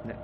네.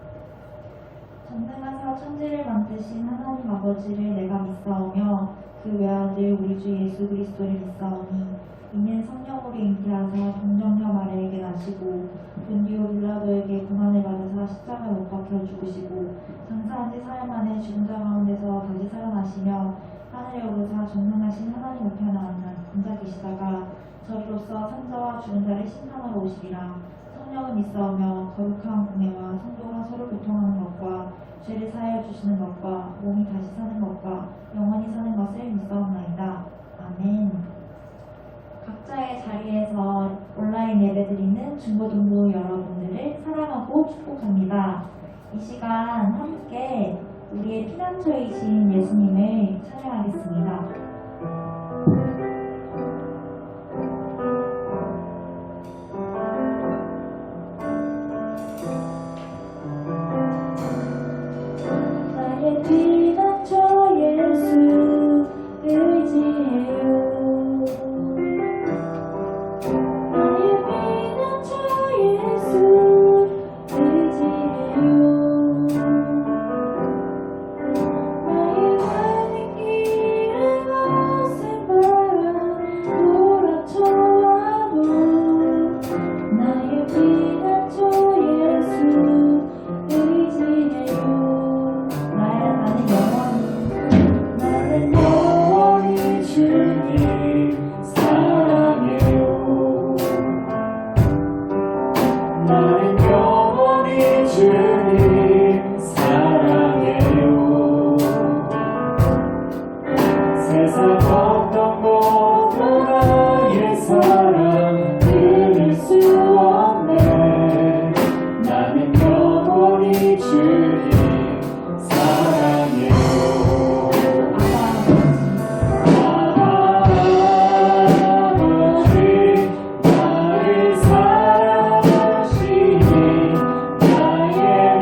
전능하사 천지를 만드신 하나님 아버지를 내가 믿사오며 그 외아들 우리 주 예수 그리스도를 믿사오니 이는 성령으로 잉태하사 동정녀 마리아에게 나시고 본디오 빌라도에게 고난을 받으사 십자가에 못 박혀 죽으시고 장사한 지 사흘 만에 죽은 자 가운데서 다시 살아나시며 하늘에 오르사 전능하신 하나님 우편에 앉아 계시다가 저리로서 산자와 죽은 자를 심판하러 오시리라. 성령을 믿사오며 거룩한 공예와 성도가 서로 교통하는 것과 죄를 사하여 주시는 것과 몸이 다시 사는 것과 영원히 사는 것을 믿사옵나이다. 아멘. 각자의 자리에서 온라인 예배드리는 중고등부 여러분들을 사랑하고 축복합니다. 이 시간 함께 우리의 피난처이신 예수님을 찬양하겠습니다. 나의 피난처 예수 의지해요. 나의 피난처 예수 의지해요. 나의 많은 길을 거센 바람 몰아쳐와도 나의 피난처 예수 의지해요. 나는 영원히 주님 사랑해요. 나는 영원히 주님 사랑해요. 세상 어떤 것도 나의 사랑 끊을 수 없네. 나는 영원히 주님 사랑해요. 아버지 나를 사랑하시니 나의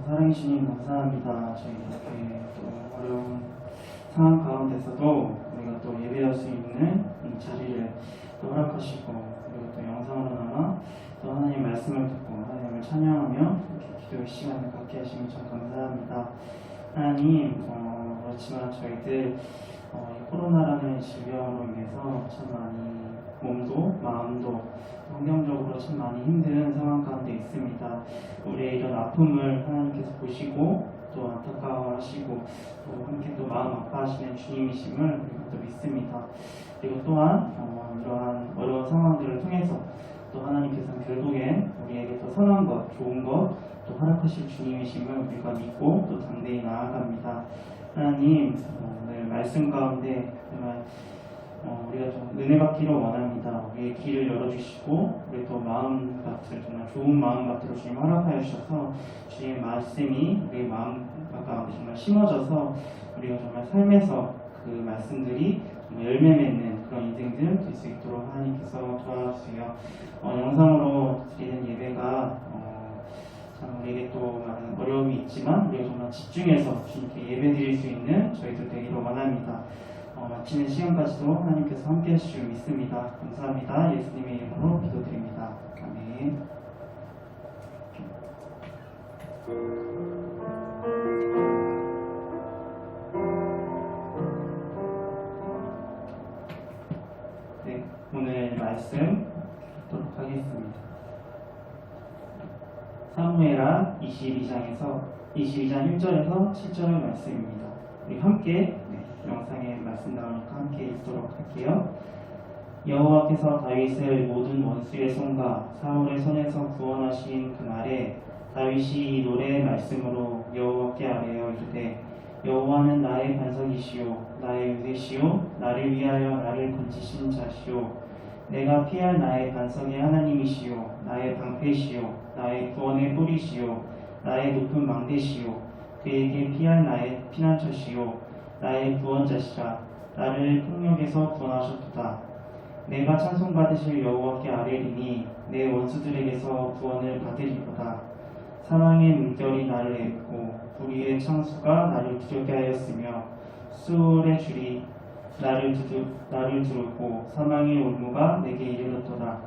사랑해 주님 감사합니다. 저희 이렇게 또 어려운 상황 가운데서도 우리가 또 예배할 수 있는 이 자리를 또 허락하시고, 그리고 또 영상으로 나와 또 하나님 말씀을 듣고 하나님을 찬양하며 이렇게 기도의 시간을 갖게 하시니 참 감사합니다. 하나님, 그렇지만 저희들 이 코로나라는 질병으로 인해서 참 많이 몸도 마음도 환경적으로 참 많이 힘든 상황 가운데 있습니다. 우리의 이런 아픔을 하나님께서 보시고 또 안타까워하시고 또 함께 또 마음 아파하시는 주님이심을 우리가 또 믿습니다. 그리고 또한 이러한 어려운 상황들을 통해서 또 하나님께서는 결국엔 우리에게 더 선한 것, 좋은 것, 또 허락하실 주님이심을 우리가 믿고 또 담대히 나아갑니다. 하나님, 오늘 말씀 가운데 정말 우리가 좀 은혜 받기를 원합니다. 우리의 길을 열어주시고 우리 또 마음밭을 정말 좋은 마음밭으로 주님 허락하여 주셔서 주님의 말씀이 우리의 마음 가운데 정말 심어져서 우리가 정말 삶에서 그 말씀들이 정말 열매 맺는 그런 인생들 될 수 있도록 하나님께서 도와주세요. 영상으로 드리는 예배가 참 우리에게 또 많은 어려움이 있지만 우리가 정말 집중해서 주님께 예배 드릴 수 있는 저희들 되기를 원합니다. 마치는 시간까지도 하나님께서 함께 하실 줄 믿습니다. 감사합니다. 예수님의 이름으로 기도드립니다. 아멘. 네, 오늘 말씀 듣도록 하겠습니다. 사무엘하 22장 1절에서 7절 말씀입니다. 우리 함께 영상에 말씀 나오니까 함께 읽도록 할게요. 여호와께서 다윗을 모든 원수의 손과 사울의 손에서 구원하신 그날에 다윗이 이 노래의 말씀으로 여호와께 아뢰어 이르되 여호와는 나의 반석이시요 나의 유대시요 나를 위하여 나를 건지신 자시요 내가 피할 나의 반석의 하나님이시요 나의 방패시요 나의 구원의 뿌리시요 나의 높은 망대시요 그에게 피할 나의 피난처시요 나의 구원자시라 나를 폭력에서 구원하셨도다. 내가 찬송받으실 여호와께 아뢰리니 내 원수들에게서 구원을 받으리로다. 사망의 물결이 나를 앱고 불의의 창수가 나를 두렵게 하였으며 수월의 줄이 나를 두르고 사망의 올무가 내게 이르렀도다.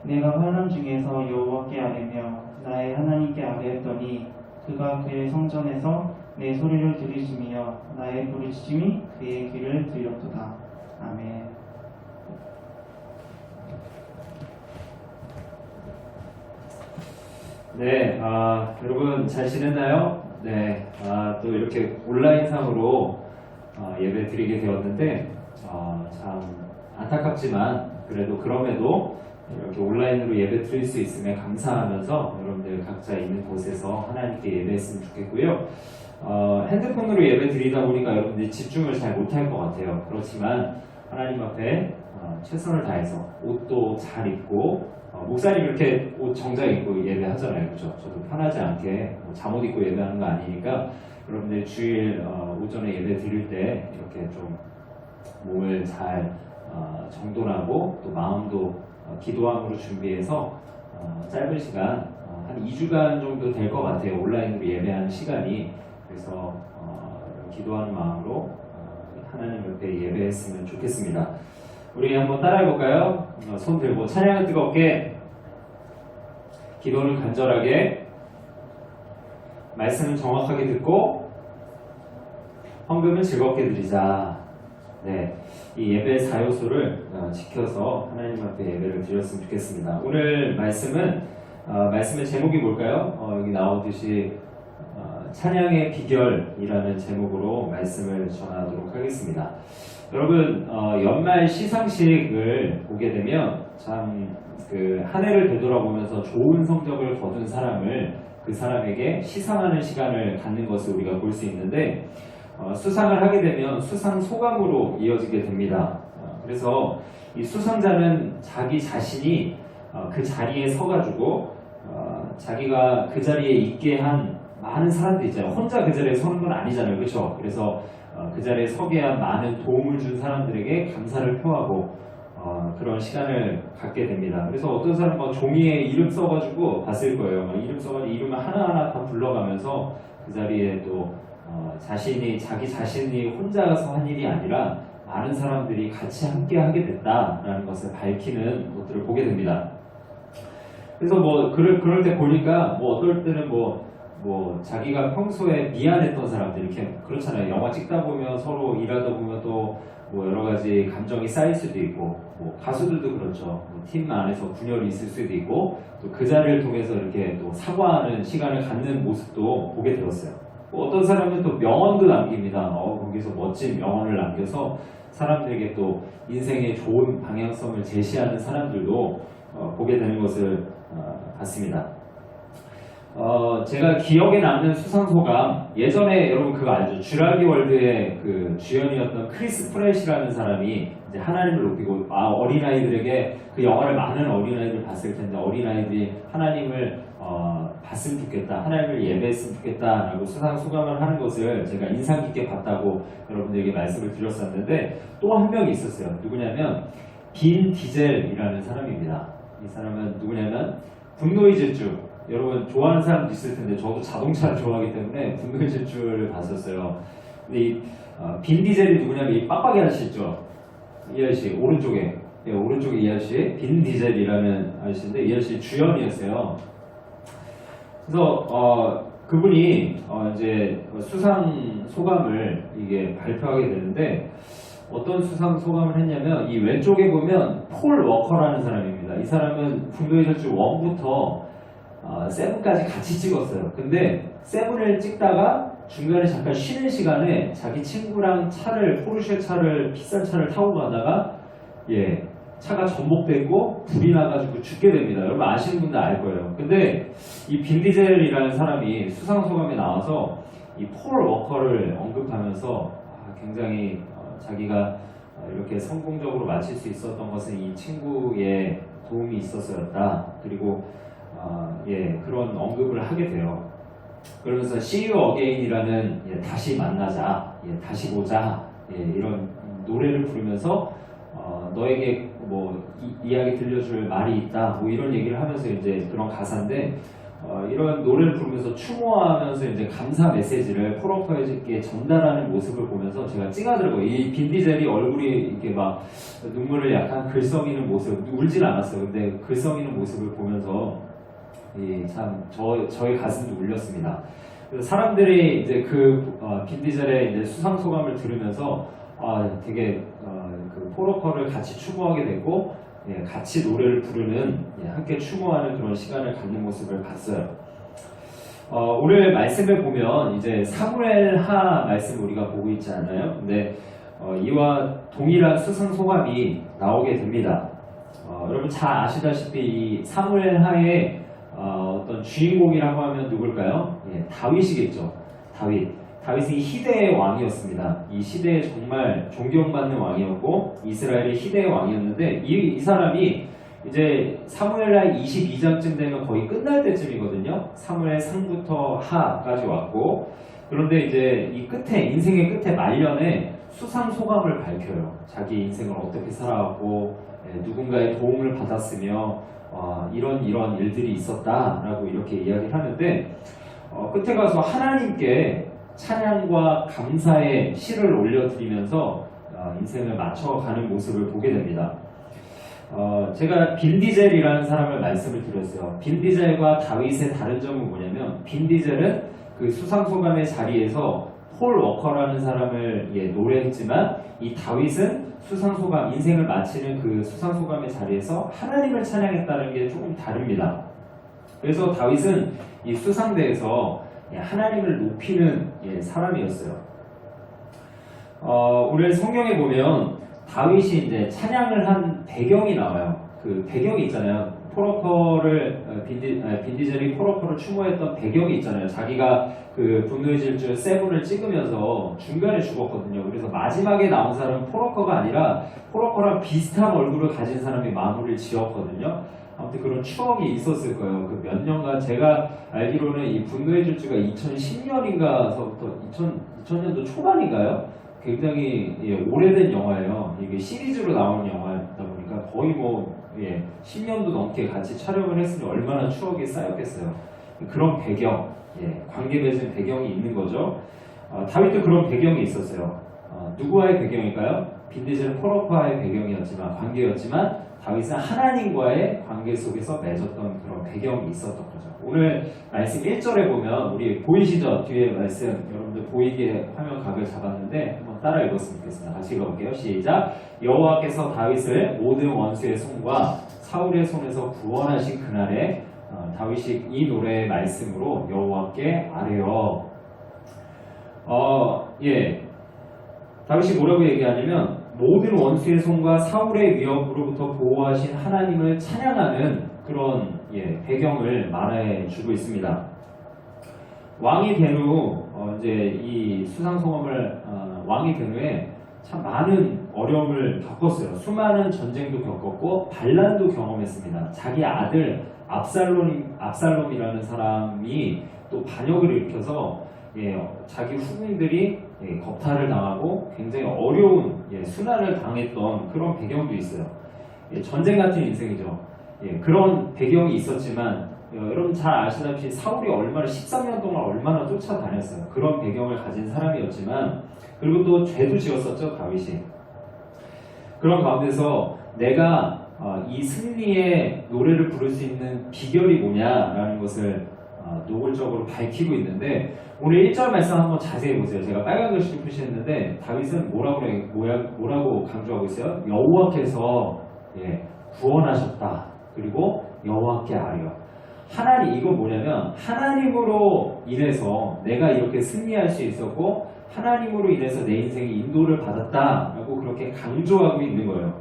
내가 환난 중에서 여호와께 아뢰며 나의 하나님께 아뢰었더니 그가 그의 성전에서 내 소리를 들으시며 나의 부르짖음이 그의 귀를 들렸도다. 아멘. 네, 여러분 잘 지냈나요? 네, 또 이렇게 온라인상으로 예배 드리게 되었는데 참 안타깝지만 그래도 그럼에도 이렇게 온라인으로 예배 드릴 수 있음에 감사하면서 여러분들 각자 있는 곳에서 하나님께 예배했으면 좋겠고요. 핸드폰으로 예배 드리다 보니까 여러분들이 집중을 잘 못할 것 같아요. 그렇지만 하나님 앞에 최선을 다해서 옷도 잘 입고 목사님 이렇게 옷 정장 입고 예배하잖아요. 그렇죠? 저도 편하지 않게 잠옷 입고 예배하는 거 아니니까 여러분들 주일 오전에 예배 드릴 때 이렇게 좀 몸을 잘 정돈하고 또 마음도 기도함으로 준비해서 짧은 시간 한 2주간 정도 될 것 같아요. 온라인으로 예배하는 시간이. 그래서 기도하는 마음으로 하나님 옆에 예배했으면 좋겠습니다. 우리 한번 따라해 볼까요? 손 들고 찬양을 뜨겁게, 기도를 간절하게, 말씀을 정확하게 듣고 헌금을 즐겁게 드리자. 네, 이 예배의 4요소를 지켜서 하나님 앞에 예배를 드렸으면 좋겠습니다. 오늘 말씀의 제목이 뭘까요? 여기 나오듯이 찬양의 비결이라는 제목으로 말씀을 전하도록 하겠습니다. 여러분, 연말 시상식을 보게 되면 참 한 해를 되돌아보면서 좋은 성적을 거둔 사람을 그 사람에게 시상하는 시간을 갖는 것을 우리가 볼 수 있는데 수상을 하게 되면 수상 소감으로 이어지게 됩니다. 그래서 이 수상자는 자기 자신이 그 자리에 서가지고 자기가 그 자리에 있게 한 많은 사람들 있잖아요. 혼자 그 자리에 서는 건 아니잖아요. 그렇죠? 그래서 그 자리에 서게 한 많은 도움을 준 사람들에게 감사를 표하고 그런 시간을 갖게 됩니다. 그래서 어떤 사람은 막 종이에 이름 써가지고 봤을 거예요. 막 이름 써가지고 이름을 하나하나 다 불러가면서 그 자리에 또 자기 자신이 혼자서 한 일이 아니라 많은 사람들이 같이 함께 하게 됐다라는 것을 밝히는 것들을 보게 됩니다. 그래서 뭐 그럴 때 보니까 뭐 어떨 때는 뭐 자기가 평소에 미안했던 사람들 이렇게 그렇잖아요. 영화 찍다 보면 서로 일하다 보면 또 뭐 여러 가지 감정이 쌓일 수도 있고 뭐 가수들도 그렇죠. 뭐 팀 안에서 분열이 있을 수도 있고 또 그 자리를 통해서 이렇게 또 사과하는 시간을 갖는 모습도 보게 되었어요. 어떤 사람은 또 명언도 남깁니다. 거기서 멋진 명언을 남겨서 사람들에게 또 인생의 좋은 방향성을 제시하는 사람들도 보게 되는 것을 봤습니다. 제가 기억에 남는 수상소감, 예전에 여러분 그거 알죠? 쥐라기 월드의 그 주연이었던 크리스 프렛이라는 사람이 이제 하나님을 높이고 어린아이들에게 그 영화를 많은 어린아이들 봤을 텐데 어린아이들이 하나님을 봤으면 좋겠다, 하나님을 예배했으면 좋겠다라고 수상소감을 하는 것을 제가 인상 깊게 봤다고 여러분들에게 말씀을 드렸었는데 또 한 명이 있었어요. 누구냐면 빈 디젤이라는 사람입니다. 이 사람은 누구냐면 분노의 질주, 여러분 좋아하는 사람도 있을 텐데 저도 자동차를 좋아하기 때문에 분노의 질주를 봤었어요. 근데 이 빈 디젤이 누구냐면 이 빡빡이 아저씨 있죠? 이 아저씨 오른쪽에 이 아저씨 빈 디젤이라는 아저씨인데 이 아저씨 주연이었어요. 그래서 그분이 이제 수상 소감을 이게 발표하게 되는데 어떤 수상 소감을 했냐면 이 왼쪽에 보면 폴 워커라는 사람입니다. 이 사람은 분노의 질주 1부터 7까지 같이 찍었어요. 근데 7을 찍다가 중간에 잠깐 쉬는 시간에 자기 친구랑 포르쉐 차를 비싼 차를 타고 가다가 차가 전복됐고 불이 나가지고 죽게 됩니다. 여러분 아시는 분들 알 거예요. 근데 이 빈 디젤이라는 사람이 수상 소감에 나와서 이 폴 워커를 언급하면서 굉장히 자기가 이렇게 성공적으로 마칠 수 있었던 것은 이 친구의 도움이 있어서였다. 그리고 그런 언급을 하게 돼요. 그러면서 See You Again이라는 다시 만나자, 다시 보자 이런 노래를 부르면서 너에게 뭐 이야기 들려줄 말이 있다 뭐 이런 얘기를 하면서 이제 그런 가사인데 이런 노래를 부르면서 추모하면서 이제 감사 메시지를 폴 워커에게 전달하는 모습을 보면서 제가 찡하더라고요. 이 빈 디젤이 얼굴이 이렇게 막 눈물을 약간 글썽이는 모습, 울진 않았어요. 근데 글썽이는 모습을 보면서 참 저의 가슴도 울렸습니다. 그래서 사람들이 이제 빈 디젤의 이제 수상 소감을 들으면서 되게 그 폴 워커를 같이 추모하게 되고 같이 노래를 부르는 함께 추모하는 그런 시간을 갖는 모습을 봤어요. 오늘 말씀을 보면 이제 사무엘하 말씀 우리가 보고 있지 않나요? 근데 이와 동일한 수상 소감이 나오게 됩니다. 여러분 잘 아시다시피 이 사무엘하의 어떤 주인공이라고 하면 누굴까요? 다윗이겠죠. 다윗은 희대의 왕이었습니다. 이 시대에 정말 존경받는 왕이었고 이스라엘의 희대의 왕이었는데 이 사람이 이제 사무엘하 22장쯤 되면 거의 끝날 때쯤이거든요. 사무엘 상부터 하까지 왔고 그런데 이제 이 인생의 끝에 말년에 수상 소감을 밝혀요. 자기 인생을 어떻게 살아왔고 누군가의 도움을 받았으며 이런 일들이 있었다라고 이렇게 이야기를 하는데 끝에 가서 하나님께 찬양과 감사의 시를 올려드리면서 인생을 맞춰가는 모습을 보게 됩니다. 제가 빈 디젤이라는 사람을 말씀을 드렸어요. 빈 디젤과 다윗의 다른 점은 뭐냐면 빈 디젤은 그 수상소감의 자리에서 폴 워커라는 사람을 노래했지만 이 다윗은 수상소감, 인생을 마치는 그 수상소감의 자리에서 하나님을 찬양했다는 게 조금 다릅니다. 그래서 다윗은 이 수상대에서 하나님을 높이는 사람이었어요. 오늘 성경에 보면 다윗이 이제 찬양을 한 배경이 나와요. 그 배경이 있잖아요. 빈 디젤이 폴 워커를 추모했던 배경이 있잖아요. 자기가 그 분노의 질주 7을 찍으면서 중간에 죽었거든요. 그래서 마지막에 나온 사람은 폴 워커가 아니라 폴 워커랑 비슷한 얼굴을 가진 사람이 마무리를 지었거든요. 아무튼 그런 추억이 있었을 거예요. 그 몇 년간 제가 알기로는 이 분노의 질주가 2010년인가서부터 2000년도 초반인가요? 굉장히 오래된 영화예요. 이게 시리즈로 나오는 영화다 보니까 그러니까 거의 뭐 10년도 넘게 같이 촬영을 했으니 얼마나 추억이 쌓였겠어요. 그런 배경, 관계 맺은 배경이 있는 거죠. 다윗도 그런 배경이 있었어요. 누구와의 배경일까요? 빈디젤은 포로파의 배경이었지만 관계였지만 다윗은 하나님과의 관계 속에서 맺었던 그런 배경이 있었던 거죠. 오늘 말씀 1절에 보면 우리 보이시죠? 뒤에 말씀 여러분들 보이게 화면 각을 잡았는데 한번 따라 읽었으면 좋겠습니다. 같이 읽어볼게요. 시작. 여호와께서 다윗을 모든 원수의 손과 사울의 손에서 구원하신 그날에 다윗이 이 노래의 말씀으로 여호와께 아뢰어. 다윗이 뭐라고 얘기하냐면 모든 원수의 손과 사울의 위협으로부터 보호하신 하나님을 찬양하는 그런 배경을 말해 주고 있습니다. 왕이 된 후 이제 이 수상소감을 왕이 된 후에 참 많은 어려움을 겪었어요. 수많은 전쟁도 겪었고 반란도 경험했습니다. 자기 아들 압살롬이라는 사람이 또 반역을 일으켜서 자기 후궁들이 겁탈을 당하고 굉장히 어려운 순환을 당했던 그런 배경도 있어요. 전쟁 같은 인생이죠. 그런 배경이 있었지만 여러분 잘 아시다시피 사울이 13년 동안 얼마나 쫓아다녔어요. 그런 배경을 가진 사람이었지만 그리고 또 죄도 지었었죠, 다윗이. 그런 가운데서 내가 이 승리의 노래를 부를 수 있는 비결이 뭐냐라는 것을 노골적으로 밝히고 있는데 오늘 1절 말씀 한번 자세히 보세요. 제가 빨간 글씨로 표시했는데 다윗은 뭐라고 강조하고 있어요? 여호와께서 구원하셨다. 그리고 여호와께 아뢰어. 하나님, 이건 뭐냐면 하나님으로 인해서 내가 이렇게 승리할 수 있었고 하나님으로 인해서 내 인생이 인도를 받았다라고 그렇게 강조하고 있는 거예요.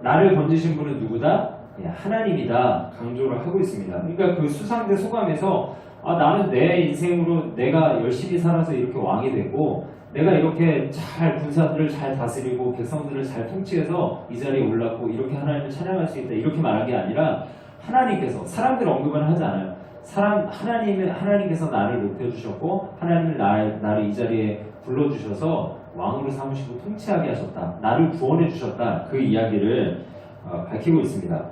나를 건지신 분은 누구다? 하나님이다 강조를 하고 있습니다. 그러니까 그 수상대 소감에서 나는 내 인생으로 내가 열심히 살아서 이렇게 왕이 됐고 내가 이렇게 잘 군사들을 잘 다스리고 백성들을 잘 통치해서 이 자리에 올랐고 이렇게 하나님을 찬양할 수 있다 이렇게 말한 게 아니라 하나님께서 사람들 언급은 하지 않아요. 하나님께서 나를 높여주셨고 하나님은 나를 이 자리에 불러주셔서 왕으로 삼으시고 통치하게 하셨다. 나를 구원해 주셨다. 그 이야기를 밝히고 있습니다.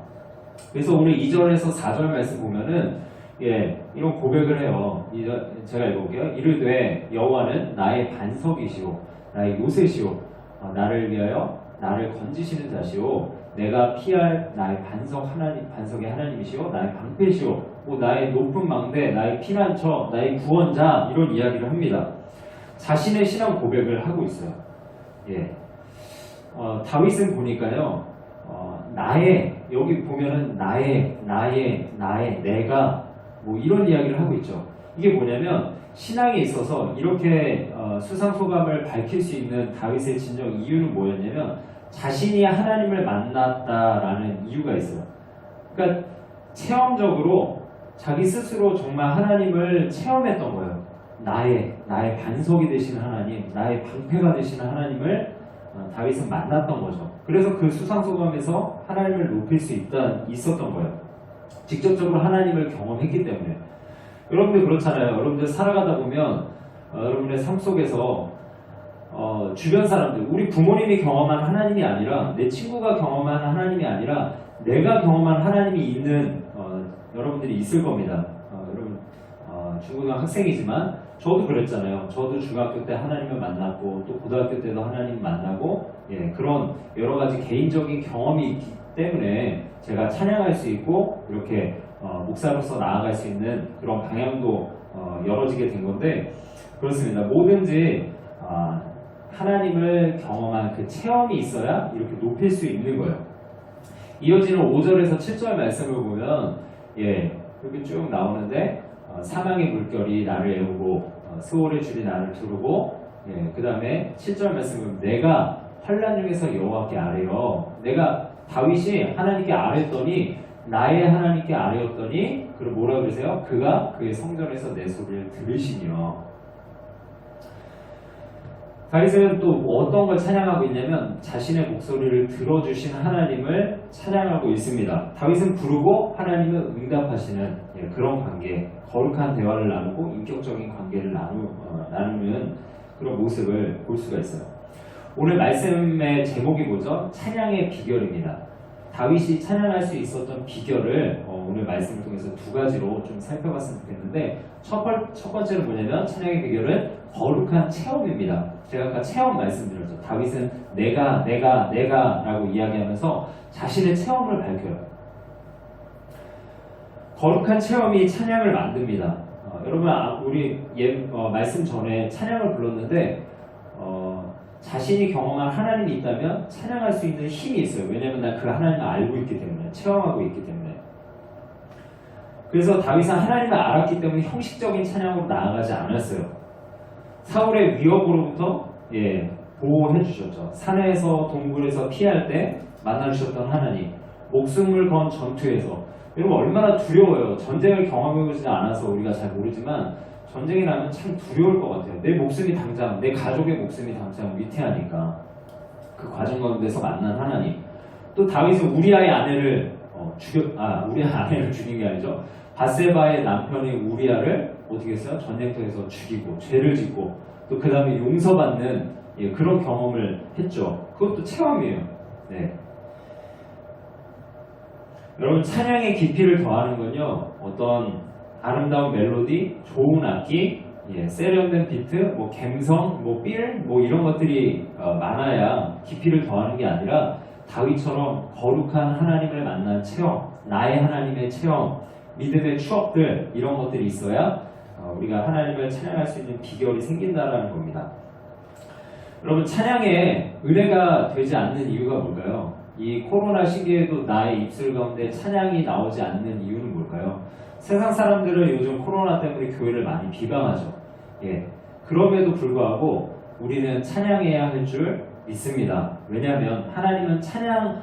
그래서 오늘 2절에서 4절 말씀 보면은 이런 고백을 해요. 제가 읽어볼게요. 이르되 여호와는 나의 반석이시오 나의 요새시오 나를 위하여 나를 건지시는 자시오 내가 피할 나의 반석의 하나님이시오 나의 방패시오 나의 높은 망대 나의 피난처 나의 구원자 이런 이야기를 합니다. 자신의 신앙 고백을 하고 있어요. 다윗은 보니까요 여기 보면은 나의 내가 뭐 이런 이야기를 하고 있죠. 이게 뭐냐면 신앙에 있어서 이렇게 수상소감을 밝힐 수 있는 다윗의 진정 이유는 뭐였냐면 자신이 하나님을 만났다라는 이유가 있어요. 그러니까 체험적으로 자기 스스로 정말 하나님을 체험했던 거예요. 나의 반석이 되시는 하나님, 나의 방패가 되시는 하나님을 다윗은 만났던 거죠. 그래서 그 수상소감에서 하나님을 높일 수 있었던 거예요. 직접적으로 하나님을 경험했기 때문에. 여러분들 그렇잖아요. 여러분들 살아가다 보면 여러분의 삶 속에서 주변 사람들, 우리 부모님이 경험한 하나님이 아니라 내 친구가 경험한 하나님이 아니라 내가 경험한 하나님이 있는 여러분들이 있을 겁니다. 여러분 중고등학교 학생이지만 저도 그랬잖아요. 저도 중학교 때 하나님을 만났고 또 고등학교 때도 하나님을 만나고 그런 여러 가지 개인적인 경험이 있기 때문에 제가 찬양할 수 있고 이렇게 목사로서 나아갈 수 있는 그런 방향도 열어지게 된 건데 그렇습니다. 뭐든지 하나님을 경험한 그 체험이 있어야 이렇게 높일 수 있는 거예요. 이어지는 5절에서 7절 말씀을 보면 이렇게 쭉 나오는데 사망의 물결이 나를 애우고 스올의 줄이 나를 두르고 그 다음에 7절 말씀은 내가 환난 중에서 여호와께 아뢰어. 내가 다윗이 하나님께 아뢰었더니 나의 하나님께 아뢰었더니 그럼 뭐라 그러세요? 그가 그의 성전에서 내 소리를 들으시며. 다윗은 또 어떤 걸 찬양하고 있냐면 자신의 목소리를 들어주신 하나님을 찬양하고 있습니다. 다윗은 부르고 하나님은 응답하시는 그런 관계, 거룩한 대화를 나누고 인격적인 관계를 나누는 그런 모습을 볼 수가 있어요. 오늘 말씀의 제목이 뭐죠? 찬양의 비결입니다. 다윗이 찬양할 수 있었던 비결을 오늘 말씀을 통해서 두 가지로 좀 살펴봤으면 좋겠는데 첫 번째는 뭐냐면 찬양의 비결은 거룩한 체험입니다. 제가 아까 체험 말씀드렸죠. 다윗은 내가 라고 이야기하면서 자신의 체험을 밝혀요. 거룩한 체험이 찬양을 만듭니다. 여러분 우리 말씀 전에 찬양을 불렀는데 자신이 경험한 하나님이 있다면 찬양할 수 있는 힘이 있어요. 왜냐하면 난 그 하나님을 알고 있기 때문에, 체험하고 있기 때문에. 그래서 다윗은 하나님을 알았기 때문에 형식적인 찬양으로 나아가지 않았어요. 사울의 위협으로부터 보호해 주셨죠. 산에서 동굴에서 피할 때 만나주셨던 하나님, 목숨을 건 전투에서. 여러분 얼마나 두려워요. 전쟁을 경험해보지 않아서 우리가 잘 모르지만 전쟁이 나면 참 두려울 것 같아요. 내 목숨이 당장, 내 가족의 목숨이 당장 위태하니까. 그 과정 가운데서 만난 하나님. 또 다윗은 우리아의 아내를 우리아의 아내를 죽인 게 아니죠. 바세바의 남편인 우리아를 어떻게 했어요? 전쟁터에서 죽이고 죄를 짓고 또 그 다음에 용서받는 그런 경험을 했죠. 그것도 체험이에요. 네. 여러분 찬양의 깊이를 더하는 건요. 어떤 아름다운 멜로디, 좋은 악기, 세련된 비트, 감성, 빌, 이런 것들이 많아야 깊이를 더하는 게 아니라 다윗처럼 거룩한 하나님을 만난 체험, 나의 하나님의 체험, 믿음의 추억들 이런 것들이 있어야 우리가 하나님을 찬양할 수 있는 비결이 생긴다라는 겁니다. 여러분 찬양에 은혜가 되지 않는 이유가 뭘까요? 이 코로나 시기에도 나의 입술 가운데 찬양이 나오지 않는 이유는 뭘까요? 세상 사람들은 요즘 코로나 때문에 교회를 많이 비방하죠. 그럼에도 불구하고 우리는 찬양해야 할 줄 믿습니다. 왜냐하면 하나님은 찬양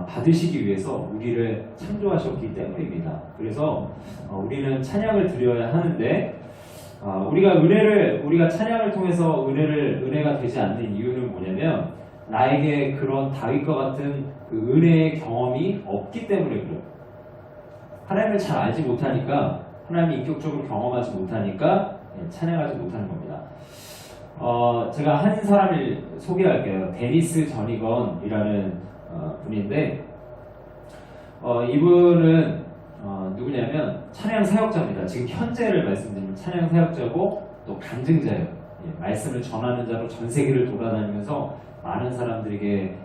받으시기 위해서 우리를 창조하셨기 때문입니다. 그래서 우리는 찬양을 드려야 하는데 우리가 찬양을 통해서 은혜가 되지 않는 이유는 뭐냐면 나에게 그런 다윗과 같은 그 은혜의 경험이 없기 때문에 그래요. 하나님을 잘 알지 못하니까 하나님이 인격적으로 경험하지 못하니까 찬양하지 못하는 겁니다. 제가 한 사람을 소개할게요. 데니스 전이건이라는 분인데 이분은 누구냐면 찬양 사역자입니다. 지금 현재를 말씀드리면 찬양 사역자고 또 간증자예요. 말씀을 전하는 자로 전 세계를 돌아다니면서 많은 사람들에게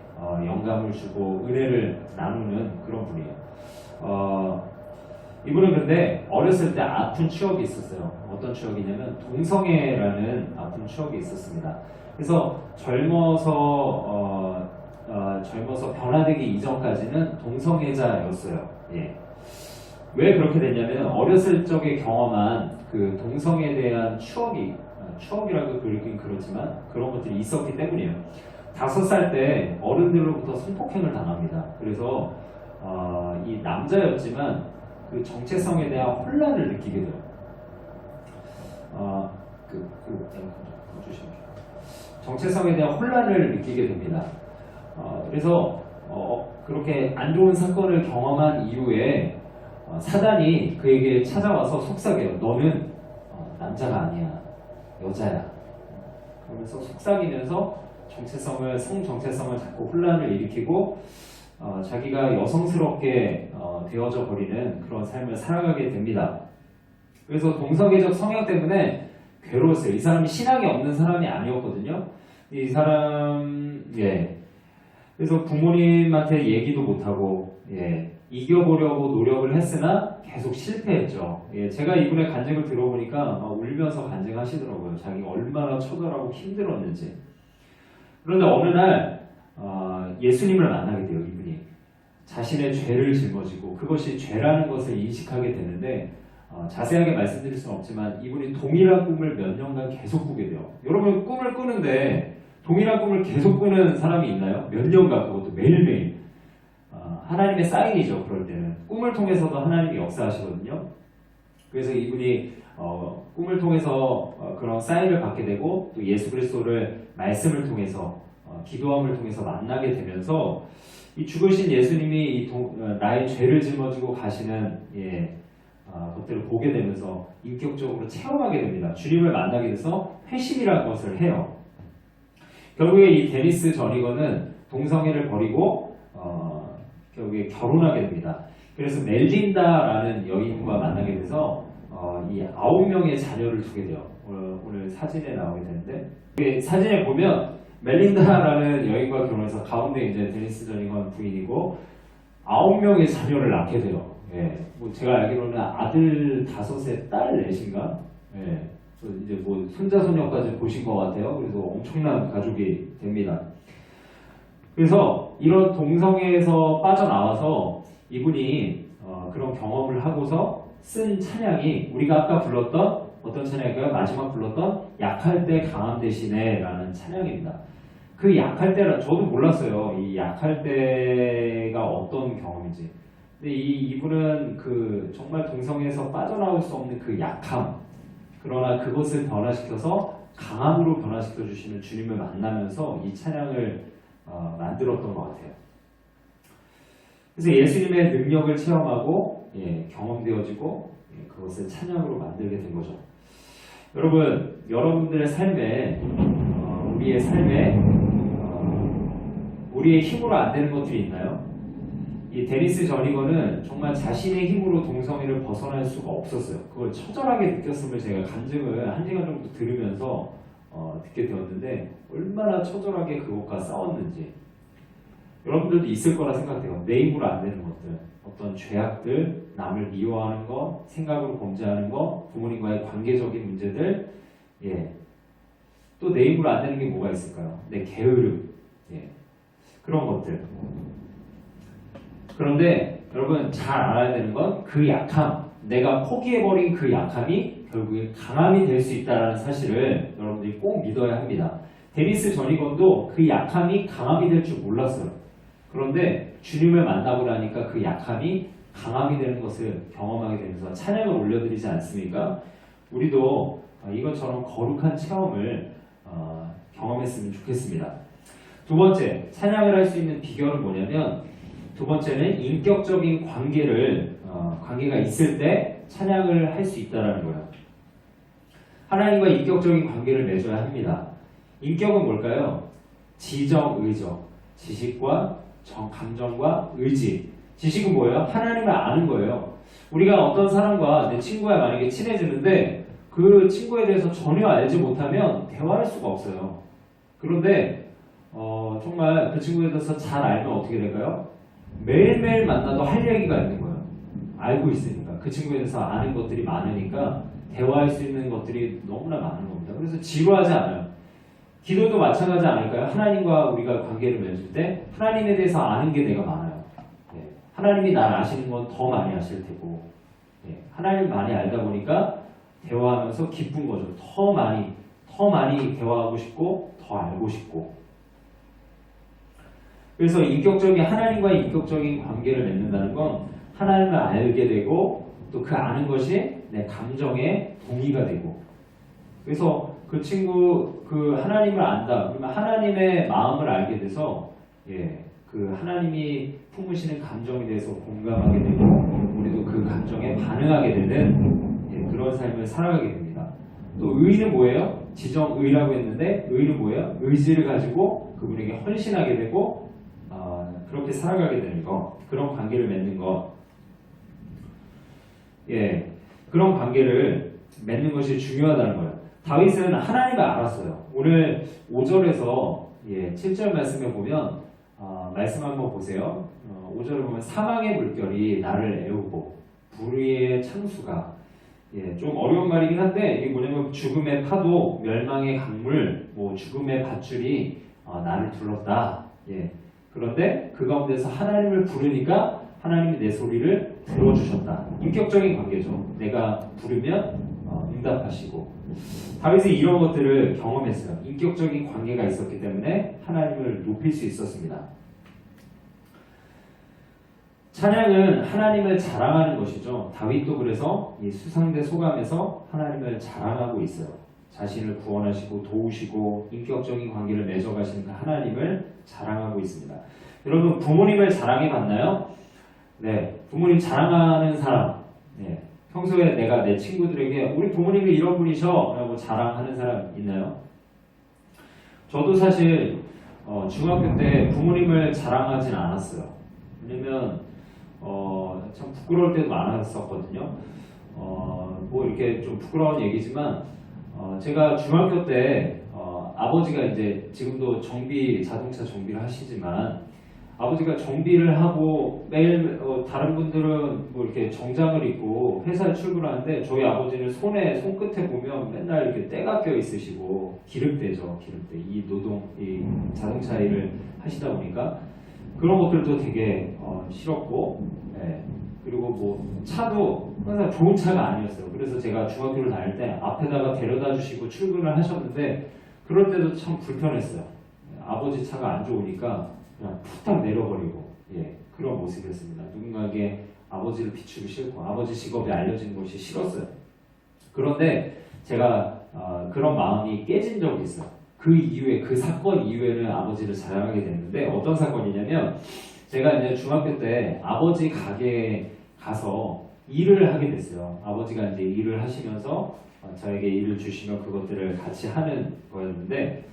영감을 주고 은혜를 나누는 그런 분이에요. 이분은 근데 어렸을 때 아픈 추억이 있었어요. 어떤 추억이냐면 동성애라는 아픈 추억이 있었습니다. 그래서 젊어서 변화되기 이전까지는 동성애자였어요. 왜 그렇게 됐냐면 어렸을 적에 경험한 그 동성애에 대한 추억이라고 그러긴 그렇지만 그런 것들이 있었기 때문이에요. 5살 때 어른들로부터 성폭행을 당합니다. 그래서 이 남자였지만 그 정체성에 대한 혼란을 느끼게 돼요. 정체성에 대한 혼란을 느끼게 됩니다. 그래서 그렇게 안 좋은 사건을 경험한 이후에 사단이 그에게 찾아와서 속삭여요. 너는 남자가 아니야, 여자야. 그러면서 속삭이면서 성 정체성을 자꾸 혼란을 일으키고 자기가 여성스럽게 되어져 버리는 그런 삶을 살아가게 됩니다. 그래서 동성애적 성향 때문에 괴로웠어요. 이 사람이 신앙이 없는 사람이 아니었거든요. 이 사람 그래서 부모님한테 얘기도 못하고 이겨보려고 노력을 했으나 계속 실패했죠. 제가 이분의 간증을 들어보니까 울면서 간증하시더라고요. 자기가 얼마나 처절하고 힘들었는지. 그런데 어느 날 예수님을 만나게 돼요. 이분이 자신의 죄를 짊어지고 그것이 죄라는 것을 인식하게 되는데 자세하게 말씀드릴 수는 없지만 이분이 동일한 꿈을 몇 년간 계속 꾸게 돼요. 여러분 꿈을 꾸는데 동일한 꿈을 계속 꾸는 사람이 있나요? 몇 년간 그것도 매일매일. 하나님의 사인이죠. 그럴 때는 꿈을 통해서도 하나님이 역사하시거든요. 그래서 이분이 꿈을 통해서 그런 사인을 받게 되고 또 예수 그리스도를 말씀을 통해서 기도함을 통해서 만나게 되면서 이 죽으신 예수님이 나의 죄를 짊어지고 가시는 것들을 보게 되면서 인격적으로 체험하게 됩니다. 주님을 만나게 돼서 회심이라는 것을 해요. 결국에 이 데니스 저니건은 동성애를 버리고 결국에 결혼하게 됩니다. 그래서 멜린다라는 여인과 만나게 돼서 이 9명의 자녀를 두게 돼요. 오늘 사진에 나오게 되는데 사진에 보면 멜린다라는 여인과 결혼해서 가운데 이제 데니스 저니건 부인이고 9명의 자녀를 낳게 돼요. 예, 뭐 제가 알기로는 아들 5에 딸 4인가? 예, 이제 뭐 손자 손녀까지 보신 것 같아요. 그래서 엄청난 가족이 됩니다. 그래서 이런 동성애에서 빠져나와서 이분이 그런 경험을 하고서 쓴 찬양이 우리가 아까 불렀던 어떤 찬양일까요? 마지막 불렀던 약할 때 강함 대신에 라는 찬양입니다. 그 약할 때라 저도 몰랐어요. 이 약할 때가 어떤 경험인지. 근데 이분은 그 정말 동성애에서 빠져나올 수 없는 그 약함, 그러나 그것을 변화시켜서 강함으로 변화시켜 주시는 주님을 만나면서 이 찬양을 만들었던 것 같아요. 그래서 예수님의 능력을 체험하고 경험되어지고 그것을 찬양으로 만들게 된 거죠. 여러분, 여러분들의 삶에 우리의 삶에 우리의 힘으로 안 되는 것들이 있나요? 이 데니스 저니건은 정말 자신의 힘으로 동성애를 벗어날 수가 없었어요. 그걸 처절하게 느꼈음을 제가 간증을 1시간 정도 들으면서 듣게 되었는데 얼마나 처절하게 그것과 싸웠는지 여러분들도 있을 거라 생각해요. 내 힘으로 안 되는 것들, 어떤 죄악들, 남을 미워하는 것, 생각으로 범죄하는 것, 부모님과의 관계적인 문제들, 또 내 힘으로 안 되는 게 뭐가 있을까요? 내 게으름, 그런 것들. 그런데 여러분 잘 알아야 되는 건 그 약함, 내가 포기해버린 그 약함이 결국에 강함이 될 수 있다는 사실을 여러분들이 꼭 믿어야 합니다. 데니스 저니건도 그 약함이 강함이 될 줄 몰랐어요. 그런데 주님을 만나고 나니까 그 약함이 강함이 되는 것을 경험하게 되면서 찬양을 올려드리지 않습니까? 우리도 이것처럼 거룩한 체험을 경험했으면 좋겠습니다. 두 번째, 찬양을 할 수 있는 비결은 뭐냐면 두 번째는 인격적인 관계가 있을 때 찬양을 할 수 있다는 거예요. 하나님과 인격적인 관계를 맺어야 합니다. 인격은 뭘까요? 지정, 의적, 지식과 감정과 의지. 지식은 뭐예요? 하나님을 아는 거예요. 우리가 어떤 사람과 내 친구가 만약에 친해지는데 그 친구에 대해서 전혀 알지 못하면 대화할 수가 없어요. 그런데 정말 그 친구에 대해서 잘 알면 어떻게 될까요? 매일매일 만나도 할 얘기가 있는 거예요. 알고 있으니까. 그 친구에 대해서 아는 것들이 많으니까 대화할 수 있는 것들이 너무나 많은 겁니다. 그래서 지루하지 않아요. 기도도 마찬가지 아닐까요? 하나님과 우리가 관계를 맺을 때 하나님에 대해서 아는 게 내가 많아요. 하나님이 날 아시는 건 더 많이 아실 테고 하나님 많이 알다 보니까 대화하면서 기쁜 거죠. 더 많이 대화하고 싶고 더 알고 싶고. 그래서 하나님과의 인격적인 관계를 맺는다는 건 하나님을 알게 되고 또 그 아는 것이 내 감정에 동의가 되고. 그래서 그 친구 하나님을 안다. 그러면 하나님의 마음을 알게 돼서 그 하나님이 품으시는 감정에 대해서 공감하게 되고 우리도 그 감정에 반응하게 되는 그런 삶을 살아가게 됩니다. 또 의는 뭐예요? 지정의라고 했는데 의는 뭐예요? 의지를 가지고 그분에게 헌신하게 되고 그렇게 살아가게 되는 거, 그런 관계를 맺는 거, 그런 관계를 맺는 것이 중요하다는 거예요. 다윗은 하나님을 알았어요. 오늘 5절에서 7절 말씀에 보면 말씀 한번 보세요. 5절에 보면 사망의 물결이 나를 애우고 불의의 창수가 좀 어려운 말이긴 한데 이게 뭐냐면 죽음의 파도, 멸망의 강물, 죽음의 밧줄이 나를 둘렀다. 그런데 그 가운데서 하나님을 부르니까 하나님이 내 소리를 들어주셨다. 인격적인 관계죠. 내가 부르면 응답하시고. 다윗은 이런 것들을 경험했어요. 인격적인 관계가 있었기 때문에 하나님을 높일 수 있었습니다. 찬양은 하나님을 자랑하는 것이죠. 다윗도 그래서 이 수상대 소감에서 하나님을 자랑하고 있어요. 자신을 구원하시고 도우시고 인격적인 관계를 맺어가시는 그 하나님을 자랑하고 있습니다. 여러분 부모님을 자랑해 봤나요? 네, 부모님 자랑하는 사람. 평소에 내가 내 친구들에게 우리 부모님이 이런 분이셔 라고 자랑하는 사람 있나요? 저도 사실 중학교 때 부모님을 자랑하진 않았어요. 왜냐면 참 부끄러울 때도 많았었거든요. 뭐 이렇게 좀 부끄러운 얘기지만 제가 중학교 때 아버지가 이제 지금도 자동차 정비를 하시지만 아버지가 정비를 하고 매일 다른 분들은 뭐 이렇게 정장을 입고 회사에 출근하는데 저희 아버지는 손끝에 보면 맨날 이렇게 때가 껴 있으시고 기름때죠, 기름때. 이 자동차 일을 하시다 보니까 그런 것들도 되게 싫었고, 예. 그리고 뭐 차도 항상 좋은 차가 아니었어요. 그래서 제가 중학교를 다닐 때 앞에다가 데려다 주시고 출근을 하셨는데 그럴 때도 참 불편했어요. 아버지 차가 안 좋으니까 그냥 푸딱 내려버리고, 예, 그런 모습이었습니다. 누군가에게 아버지를 비추기 싫고 아버지 직업이 알려진 것이 싫었어요. 그런데 제가 그런 마음이 깨진 적이 있어요. 그 이후에, 그 사건 이후에는 아버지를 자랑하게 됐는데 어떤 사건이냐면 제가 이제 중학교 때 아버지 가게에 가서 일을 하게 됐어요. 아버지가 이제 일을 하시면서 저에게 일을 주시면 그것들을 같이 하는 거였는데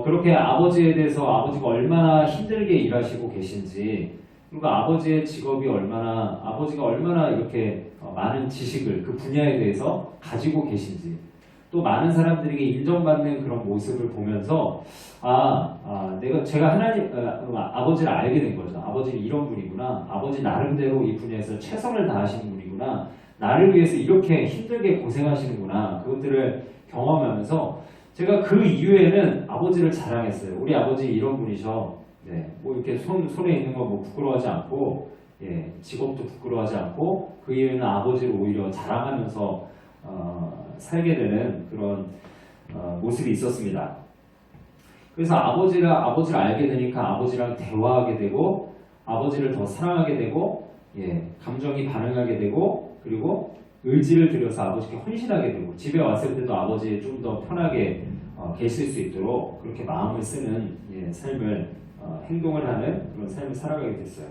그렇게 아버지에 대해서 아버지가 얼마나 힘들게 일하시고 계신지, 그리고 아버지의 직업이 아버지가 얼마나 이렇게 많은 지식을 그 분야에 대해서 가지고 계신지, 또 많은 사람들에게 인정받는 그런 모습을 보면서 제가 아버지를 알게 된 거죠. 아버지는 이런 분이구나. 아버지 나름대로 이 분야에서 최선을 다하시는 분이구나. 나를 위해서 이렇게 힘들게 고생하시는구나. 그것들을 경험하면서 제가 그 이후에는 아버지를 자랑했어요. 우리 아버지 이런 분이셔. 네, 뭐 이렇게 손에 있는 거 뭐 부끄러워하지 않고, 예, 직업도 부끄러워하지 않고, 그 이후에는 아버지를 오히려 자랑하면서 살게 되는 그런 모습이 있었습니다. 그래서 아버지를 알게 되니까 아버지랑 대화하게 되고, 아버지를 더 사랑하게 되고, 예, 감정이 반응하게 되고, 그리고 의지를 들여서 아버지께 헌신하게 되고, 집에 왔을 때도 아버지 좀 더 편하게 계실 수 있도록 그렇게 마음을 쓰는, 예, 삶을 행동을 하는 그런 삶을 살아가게 됐어요.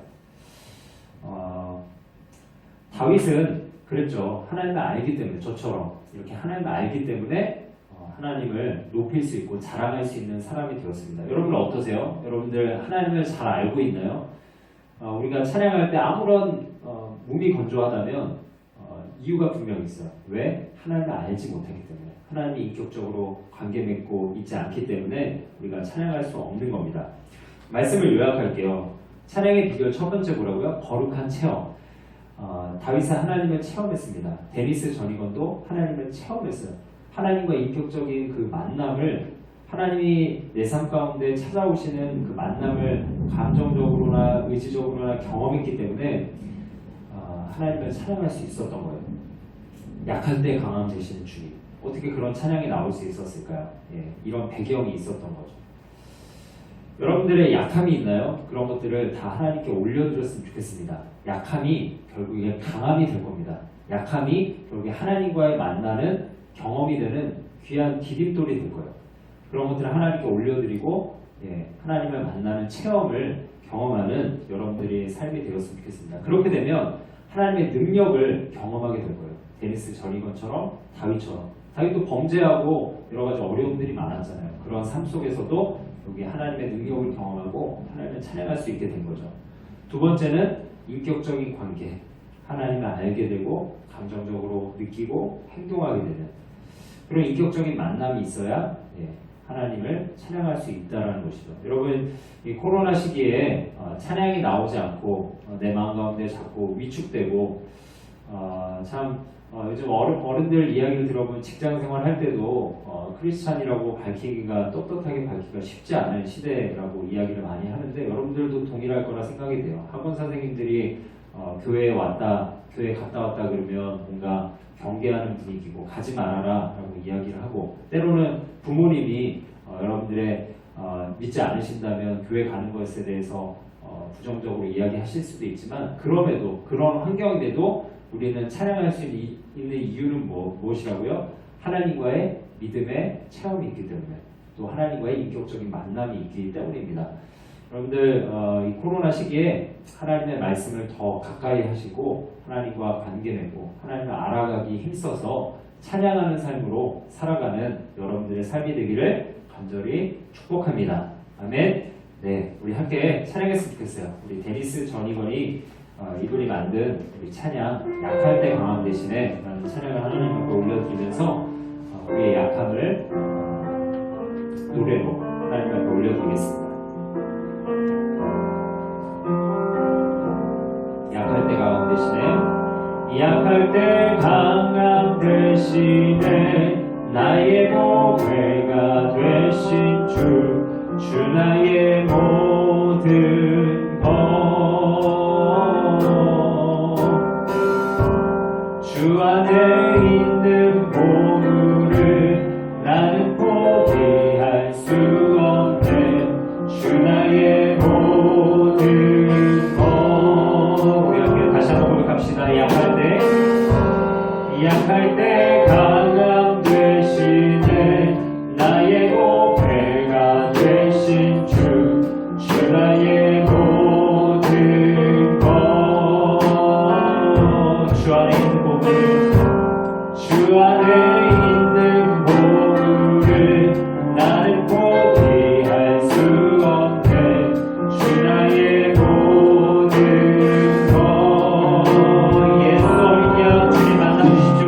다윗은 그랬죠. 하나님을 알기 때문에, 저처럼 이렇게 하나님을 알기 때문에 하나님을 높일 수 있고 자랑할 수 있는 사람이 되었습니다. 여러분 어떠세요? 여러분들 하나님을 잘 알고 있나요? 우리가 찬양할 때 아무런 몸이 건조하다면 이유가 분명히 있어요. 왜? 하나님을 알지 못하기 때문에, 하나님이 인격적으로 관계 맺고 있지 않기 때문에 우리가 찬양할 수 없는 겁니다. 말씀을 요약할게요. 찬양의 비결 첫 번째 뭐라고요? 거룩한 체험. 다윗은 하나님을 체험했습니다. 데니스 전이건도 하나님을 체험했어요. 하나님과 인격적인 그 만남을, 하나님이 내 삶 가운데 찾아오시는 그 만남을 감정적으로나 의지적으로나 경험했기 때문에 하나님을 찬양할 수 있었던 거예요. 약할 때 강함 되시는 주님. 어떻게 그런 찬양이 나올 수 있었을까요? 예, 이런 배경이 있었던 거죠. 여러분들의 약함이 있나요? 그런 것들을 다 하나님께 올려드렸으면 좋겠습니다. 약함이 결국에 강함이 될 겁니다. 약함이 결국에 하나님과의 만나는 경험이 되는 귀한 디딤돌이 될 거예요. 그런 것들을 하나님께 올려드리고, 예, 하나님을 만나는 체험을 경험하는 여러분들의 삶이 되었으면 좋겠습니다. 그렇게 되면 하나님의 능력을 경험하게 될 거예요. 데니스 전이건처럼, 다윗처럼. 다윗도 범죄하고 여러 가지 어려움들이 많았잖아요. 그런 삶 속에서도 여기 하나님의 능력을 경험하고 하나님을 찬양할 수 있게 된 거죠. 두 번째는 인격적인 관계. 하나님을 알게 되고 감정적으로 느끼고 행동하게 되는 그런 인격적인 만남이 있어야, 예, 하나님을 찬양할 수 있다는 것이죠. 여러분, 이 코로나 시기에 찬양이 나오지 않고 내 마음 가운데 자꾸 위축되고, 요즘 어른들 이야기를 들어보면 직장 생활 할 때도 크리스찬이라고 떳떳하게 밝히기가 쉽지 않은 시대라고 이야기를 많이 하는데, 여러분들도 동일할 거라 생각이 돼요. 학원 선생님들이 교회 갔다 왔다 그러면 뭔가 경계하는 분위기고 가지 말아라 라고 이야기를 하고, 때로는 부모님이 여러분들의 믿지 않으신다면 교회 가는 것에 대해서 부정적으로 이야기하실 수도 있지만, 그럼에도 그런 환경인데도 우리는 찬양할 수 있는 이유는 무엇이라고요? 하나님과의 믿음의 체험이 있기 때문에, 또 하나님과의 인격적인 만남이 있기 때문입니다. 여러분들 이 코로나 시기에 하나님의 말씀을 더 가까이 하시고 하나님과 관계 맺고 하나님을 알아가기 힘써서 찬양하는 삶으로 살아가는 여러분들의 삶이 되기를 간절히 축복합니다. 아멘. 네, 우리 함께 찬양했으면 좋겠어요. 우리 데니스 전이건이 이분이 만든 우리 찬양 약할 때 강함 대신에 라는 찬양을 하나님 앞에 올려드리면서 우리의 약함을 노래로 하나님 앞에 올려드리겠습니다. 약할 때 강함 대신에 약할 때 강함 대신에 나의 보배가 되신 주 나의 모든 주 안에 있는 보물을 나는 포기할 수 없네 주 나의 모든 우리 함께 다시 한번 고백합시다. 약할 때 강함 대신에 나의 보배가 되신 주 나의 모든 주 안에 있는 보물 주 안에 있는 보물을 나는 포기할 수 없네 주 나의 모든 예수 어린 양 주님 만나주시죠.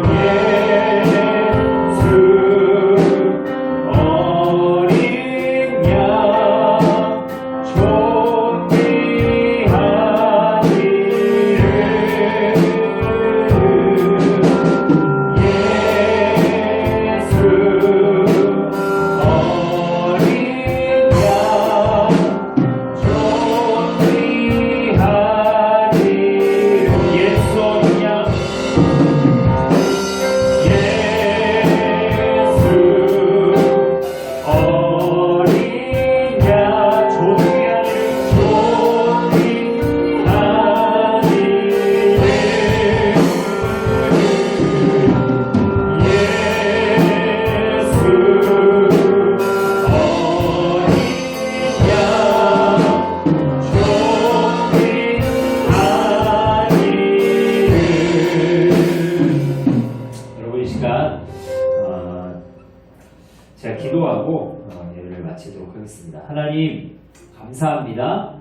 제가 기도하고 예배를 마치도록 하겠습니다. 하나님 감사합니다.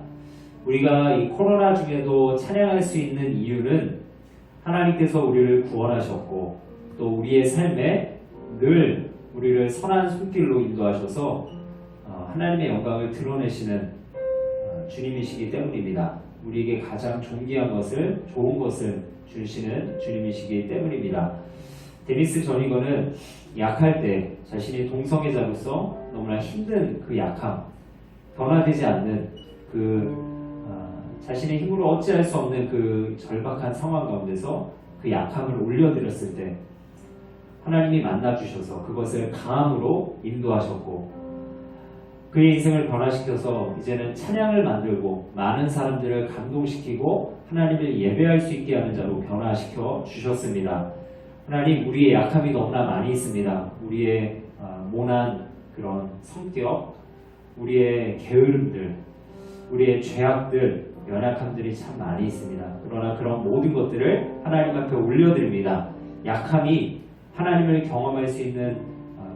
우리가 이 코로나 중에도 찬양할 수 있는 이유는 하나님께서 우리를 구원하셨고 또 우리의 삶에 늘 우리를 선한 손길로 인도하셔서 하나님의 영광을 드러내시는 주님이시기 때문입니다. 우리에게 가장 존귀한 것을, 좋은 것을 주시는 주님이시기 때문입니다. 데니스 전이건은 약할 때 자신이 동성애자로서 너무나 힘든 그 약함, 변화되지 않는 자신의 힘으로 어찌할 수 없는 그 절박한 상황 가운데서 그 약함을 올려드렸을 때 하나님이 만나주셔서 그것을 강함으로 인도하셨고 그의 인생을 변화시켜서 이제는 찬양을 만들고 많은 사람들을 감동시키고 하나님을 예배할 수 있게 하는 자로 변화시켜 주셨습니다. 하나님, 우리의 약함이 너무나 많이 있습니다. 우리의 모난 그런 성격, 우리의 게으름들, 우리의 죄악들, 연약함들이 참 많이 있습니다. 그러나 그런 모든 것들을 하나님 앞에 올려드립니다. 약함이 하나님을 경험할 수 있는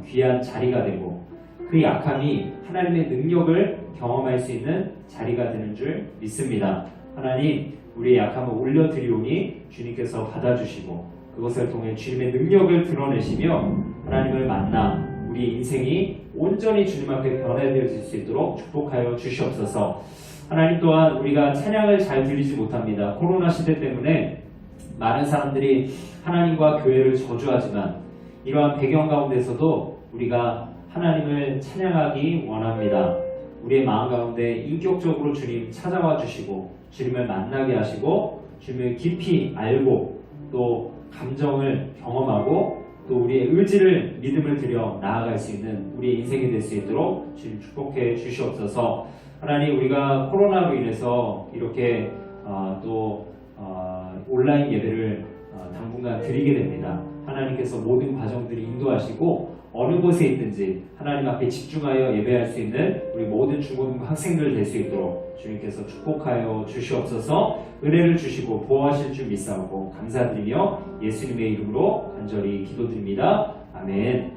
귀한 자리가 되고 그 약함이 하나님의 능력을 경험할 수 있는 자리가 되는 줄 믿습니다. 하나님, 우리의 약함을 올려드리오니 주님께서 받아주시고 그것을 통해 주님의 능력을 드러내시며 하나님을 만나 우리 인생이 온전히 주님 앞에 변화되어질 수 있도록 축복하여 주시옵소서. 하나님 또한 우리가 찬양을 잘 들리지 못합니다. 코로나 시대 때문에 많은 사람들이 하나님과 교회를 저주하지만 이러한 배경 가운데서도 우리가 하나님을 찬양하기 원합니다. 우리의 마음 가운데 인격적으로 주님 찾아와 주시고 주님을 만나게 하시고 주님을 깊이 알고 또 감정을 경험하고 또 우리의 의지를 믿음을 들여 나아갈 수 있는 우리의 인생이 될 수 있도록 주님 축복해 주시옵소서. 하나님, 우리가 코로나로 인해서 이렇게 온라인 예배를 당분간 드리게 됩니다. 하나님께서 모든 과정들이 인도하시고 어느 곳에 있든지 하나님 앞에 집중하여 예배할 수 있는 우리 모든 중고등부 학생들 될 수 있도록 주님께서 축복하여 주시옵소서. 은혜를 주시고 보호하실 줄 믿사오고 감사드리며 예수님의 이름으로 간절히 기도드립니다. 아멘.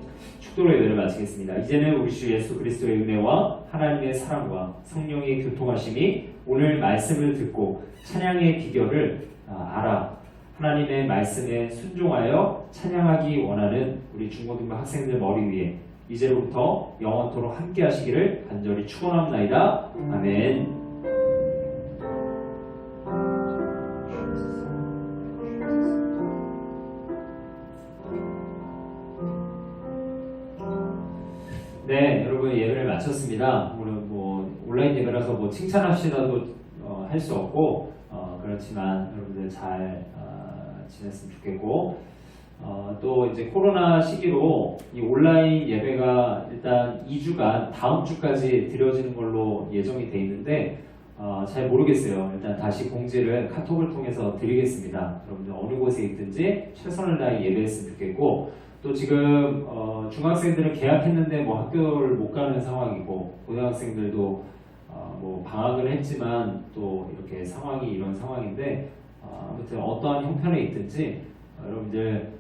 축도로 예배를 마치겠습니다. 이제는 우리 주 예수 그리스도의 은혜와 하나님의 사랑과 성령의 교통하심이 오늘 말씀을 듣고 찬양의 비결을 알아 하나님의 말씀에 순종하여 찬양하기 원하는 우리 중고등부 학생들 머리 위에 이제부터 영원토록 함께 하시기를 간절히 축원합나이다. 아멘. 네, 여러분 예배를 마쳤습니다. 오늘 뭐 온라인 예배라서 뭐 칭찬합시다도 할 수 없고 그렇지만 여러분들 잘 지냈으면 좋겠고 또 이제 코로나 시기로 이 온라인 예배가 일단 2주간 다음 주까지 드려지는 걸로 예정이 돼 있는데 잘 모르겠어요. 일단 다시 공지를 카톡을 통해서 드리겠습니다. 여러분들 어느 곳에 있든지 최선을 다해 예배했으면 좋겠고 또 지금 중학생들은 개학했는데 뭐 학교를 못 가는 상황이고 고등학생들도 뭐 방학을 했지만 또 이렇게 상황이 이런 상황인데 아무튼 어떠한 형편에 있든지 여러분들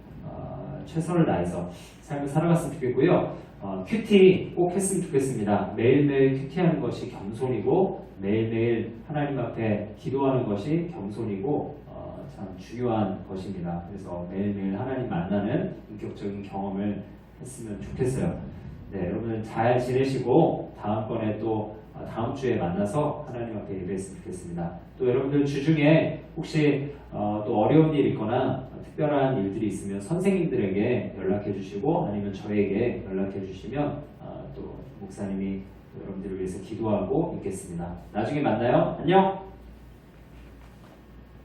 최선을 다해서 삶을 살아갔으면 좋겠고요. 큐티 꼭 했으면 좋겠습니다. 매일매일 큐티하는 것이 겸손이고 매일매일 하나님 앞에 기도하는 것이 겸손이고 참 중요한 것입니다. 그래서 매일매일 하나님 만나는 인격적인 경험을 했으면 좋겠어요. 네, 여러분 잘 지내시고 다음번에 또 다음 주에 만나서 하나님 앞에 예배했으면 좋겠습니다. 또 여러분들 주중에 혹시 또 어려운 일 있거나 특별한 일들이 있으면 선생님들에게 연락해 주시고 아니면 저에게 연락해 주시면 또 목사님이 여러분들을 위해서 기도하고 있겠습니다. 나중에 만나요. 안녕.